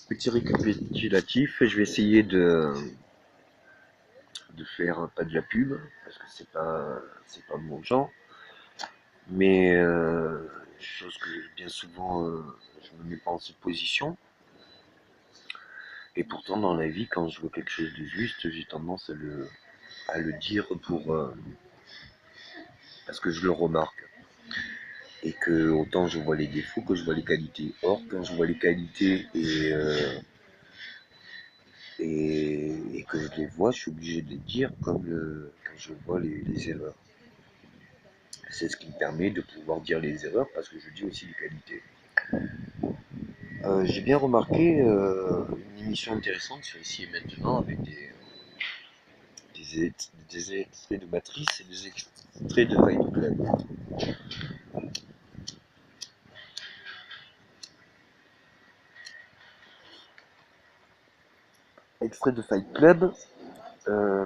Petit récapitulatif, je vais essayer de faire pas de la pub, parce que c'est pas mon genre, mais chose que bien souvent je me mets pas en cette position, et pourtant dans la vie, quand je vois quelque chose de juste, j'ai tendance à le dire parce que je le remarque, et que autant je vois les défauts que je vois les qualités. Or, quand je vois les qualités et que je les vois, je suis obligé de les dire comme quand je vois les erreurs. C'est ce qui me permet de pouvoir dire les erreurs parce que je dis aussi les qualités. J'ai bien remarqué une émission intéressante sur Ici et Maintenant avec des extraits de Matrice et des extraits de Fight Club. Extrait de Fight Club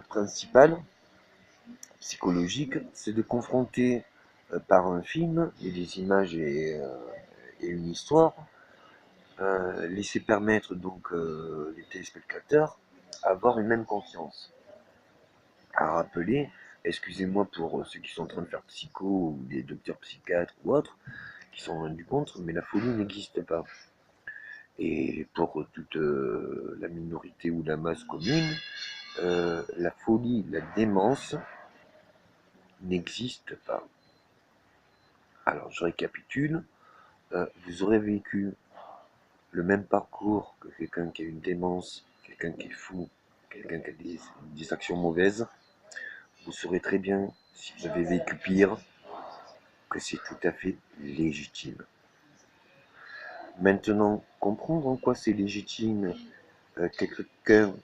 principal, psychologique, c'est de confronter par un film et des images et une histoire, laisser permettre donc les téléspectateurs à avoir une même conscience. À rappeler, excusez-moi pour ceux qui sont en train de faire psycho ou des docteurs psychiatres ou autres, qui sont rendus compte, mais la folie n'existe pas. Et pour toute la minorité ou la masse commune, la folie, la démence n'existe pas. Alors je récapitule, vous aurez vécu le même parcours que quelqu'un qui a une démence, quelqu'un qui est fou, quelqu'un qui a des actions mauvaises. Vous saurez très bien, si vous avez vécu pire, que c'est tout à fait légitime. Maintenant, comprendre en quoi c'est légitime quelqu'un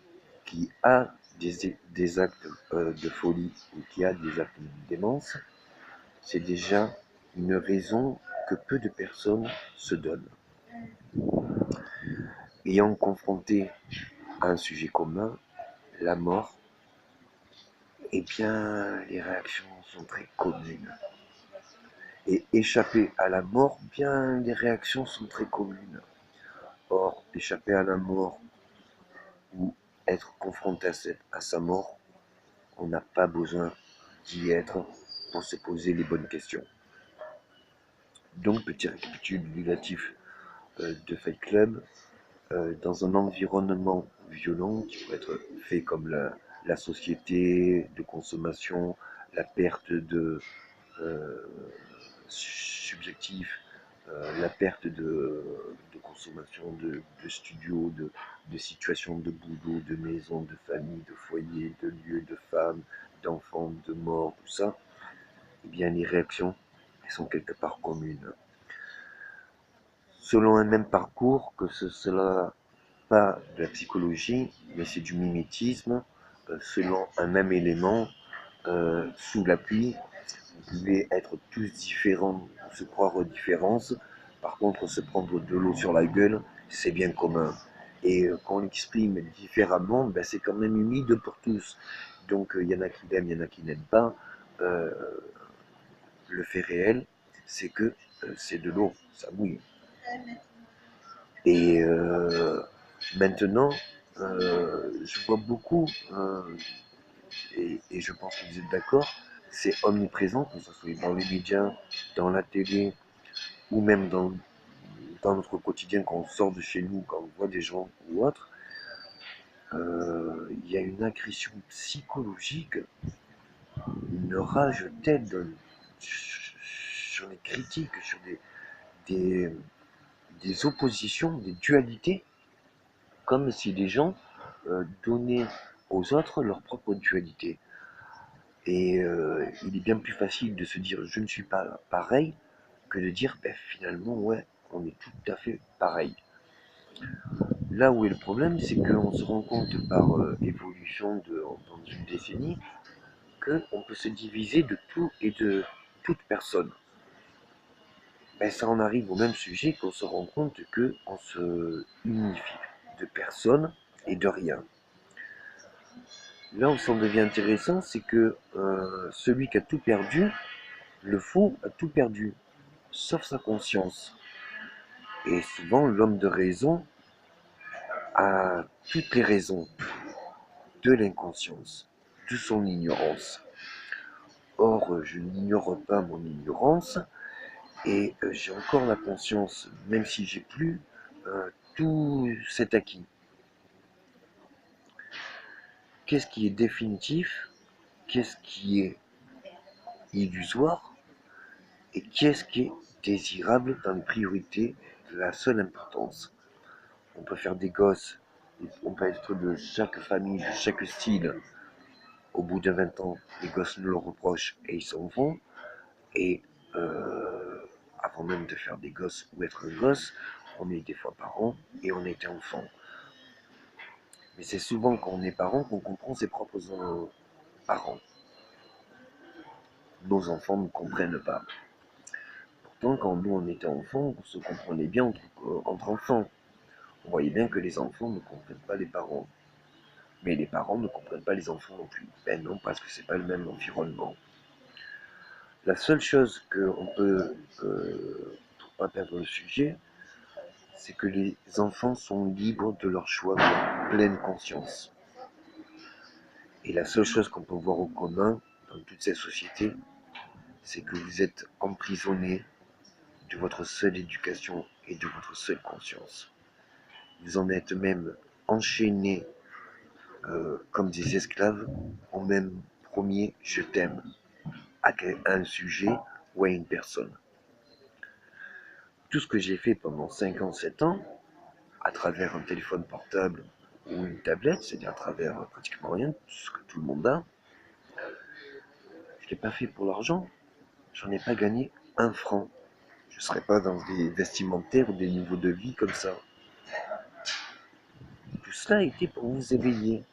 qui a des actes de folie ou qui a des actes de démence, c'est déjà une raison que peu de personnes se donnent. Ayant confronté à un sujet commun, la mort, eh bien, les réactions sont très communes. Et échapper à la mort, bien, les réactions sont très communes. Or, échapper à la mort ou être confronté à sa mort, on n'a pas besoin d'y être pour se poser les bonnes questions. Donc, petit récapitulatif de Fight Club, dans un environnement violent qui peut être fait comme la société de consommation, la perte de subjectif, la perte de consommation de studios, de situations de boulot, de maisons, de famille, de foyers, de lieux, de femmes, d'enfants, de morts, tout ça, eh bien les réactions, elles sont quelque part communes. Selon un même parcours, que ce soit pas de la psychologie, mais c'est du mimétisme, selon un même élément, sous la pluie, vous pouvez être tous différents, se croire aux différences. Par contre, se prendre de l'eau sur la gueule, c'est bien commun. Et quand on l'exprime différemment, ben, c'est quand même humide pour tous. Donc il y en a qui l'aiment, il y en a qui n'aiment pas. Euh, le fait réel, c'est que c'est de l'eau, ça mouille. Et maintenant, je vois beaucoup, et je pense que vous êtes d'accord, c'est omniprésent, que ce soit dans les médias, dans la télé, ou même dans notre quotidien, quand on sort de chez nous, quand on voit des gens ou autres, il y a une agression psychologique, une rage telle sur les critiques, sur des, des oppositions, des dualités, comme si les gens donnaient aux autres leur propre dualité. Et il est bien plus facile de se dire je ne suis pas pareil que de dire ben, finalement ouais, on est tout à fait pareil. Là où est le problème, c'est qu'on se rend compte par évolution dans une décennie qu'on peut se diviser de tout et de toute personne. Ben, ça en arrive au même sujet qu'on se rend compte qu'on se unifie de personne et de rien. Là où ça en devient intéressant, c'est que celui qui a tout perdu, le fou a tout perdu, sauf sa conscience. Et souvent, l'homme de raison a toutes les raisons de l'inconscience, de son ignorance. Or, je n'ignore pas mon ignorance et j'ai encore la conscience, même si j'ai plus tout cet acquis. Qu'est-ce qui est définitif? Qu'est-ce qui est illusoire? Et qu'est-ce qui est désirable dans les priorités de la seule importance? On peut faire des gosses, on peut être de chaque famille, de chaque style. Au bout de 20 ans, les gosses nous le reprochent et ils s'en vont. Et avant même de faire des gosses ou être un gosse, on est des fois parents et on était enfant. Mais c'est souvent quand on est parent qu'on comprend ses propres parents. Nos enfants ne comprennent pas. Pourtant, quand nous on était enfants, on se comprenait bien entre enfants. On voyait bien que les enfants ne comprennent pas les parents. Mais les parents ne comprennent pas les enfants non plus. Ben non, parce que c'est pas le même environnement. La seule chose qu'on peut, pour pas perdre le sujet, c'est que les enfants sont libres de leur choix, de leur pleine conscience. Et la seule chose qu'on peut voir au commun dans toute cette société, c'est que vous êtes emprisonnés de votre seule éducation et de votre seule conscience. Vous en êtes même enchaînés comme des esclaves au même premier je t'aime à un sujet ou à une personne. Tout ce que j'ai fait pendant 5 ans, 7 ans, à travers un téléphone portable ou une tablette, c'est-à-dire à travers pratiquement rien, tout ce que tout le monde a, je ne l'ai pas fait pour l'argent. J'en ai pas gagné un franc. Je ne serais pas dans des vestimentaires ou des niveaux de vie comme ça. Tout cela a été pour vous éveiller.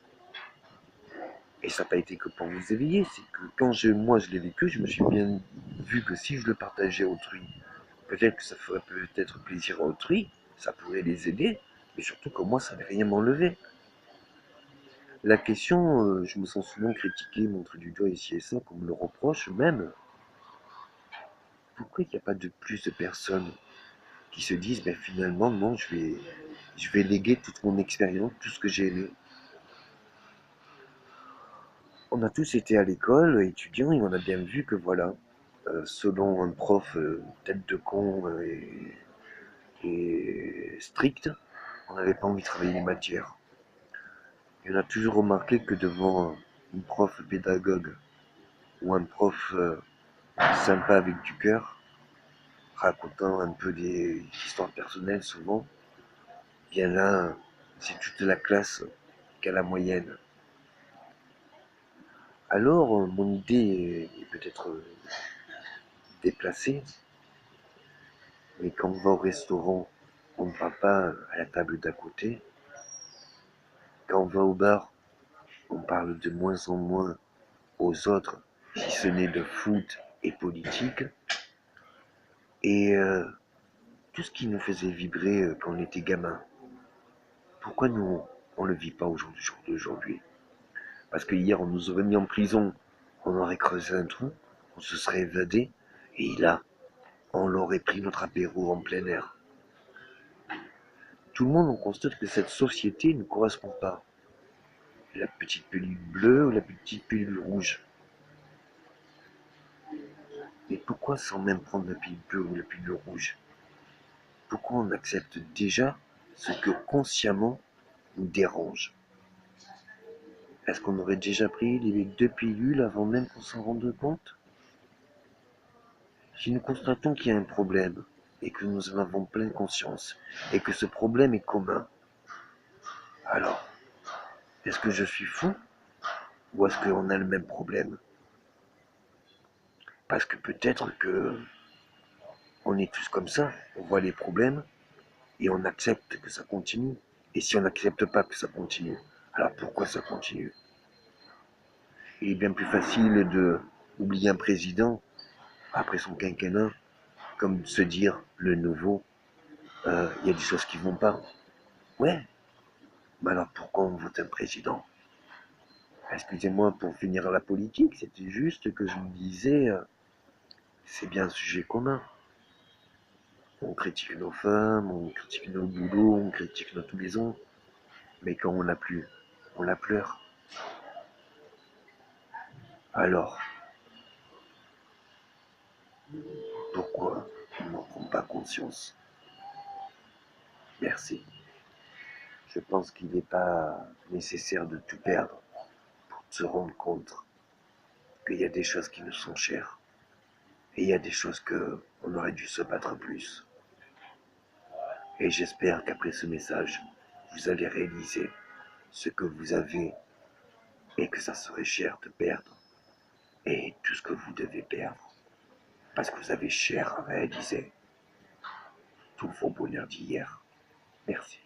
Et ça n'a pas été que pour vous éveiller, c'est que quand moi je l'ai vécu, je me suis bien vu que si je le partageais à autrui, peut-être que ça ferait peut-être plaisir à autrui, ça pourrait les aider, mais surtout que moi ça n'allait rien m'enlever. La question, je me sens souvent critiqué, montré du doigt ici et ça, qu'on me le reproche même. Pourquoi il n'y a pas de plus de personnes qui se disent, ben finalement, non, je vais léguer toute mon expérience, tout ce que j'ai aimé. On a tous été à l'école, étudiants, et on a bien vu que voilà, selon un prof tête de con et strict, on n'avait pas envie de travailler les matières. Et on a toujours remarqué que devant une prof pédagogue ou un prof sympa avec du cœur, racontant un peu des histoires personnelles souvent, bien là, c'est toute la classe qui a la moyenne. Alors, mon idée est peut-être déplacée, mais quand on va au restaurant, on ne va pas à la table d'à côté. Quand on va au bar, on parle de moins en moins aux autres, si ce n'est de foot et politique. Et tout ce qui nous faisait vibrer quand on était gamin, pourquoi nous, on ne le vit pas au jour d'aujourd'hui? Parce que hier, on nous aurait mis en prison, on aurait creusé un trou, on se serait évadé, et là, on l'aurait pris notre apéro en plein air. Tout le monde, on constate que cette société ne correspond pas. La petite pilule bleue ou la petite pilule rouge. Mais pourquoi sans même prendre la pilule bleue ou la pilule rouge? Pourquoi on accepte déjà ce que consciemment nous dérange? Est-ce qu'on aurait déjà pris les deux pilules avant même qu'on s'en rende compte? Si nous constatons qu'il y a un problème, et que nous en avons pleine conscience, et que ce problème est commun, alors, est-ce que je suis fou, ou est-ce qu'on a le même problème? Parce que peut-être que on est tous comme ça, on voit les problèmes, et on accepte que ça continue. Et si on n'accepte pas que ça continue, alors pourquoi ça continue? Il est bien plus facile de oublier un président après son quinquennat, comme de se dire le nouveau, il y a des choses qui vont pas. Ouais, mais alors pourquoi on vote un président? Excusez-moi pour finir la politique, c'était juste que je me disais, c'est bien un sujet commun. On critique nos femmes, on critique nos boulots, on critique notre maison. Mais quand on n'a plus, on la pleure. Alors, pourquoi on n'en prend pas conscience? Merci. Je pense qu'il n'est pas nécessaire de tout perdre pour se rendre compte qu'il y a des choses qui nous sont chères. Et il y a des choses qu'on aurait dû se battre plus. Et j'espère qu'après ce message, vous allez réaliser ce que vous avez et que ça serait cher de perdre. Et tout ce que vous devez perdre. Parce que vous avez cher à réaliser tout vos bonheurs d'hier. Merci.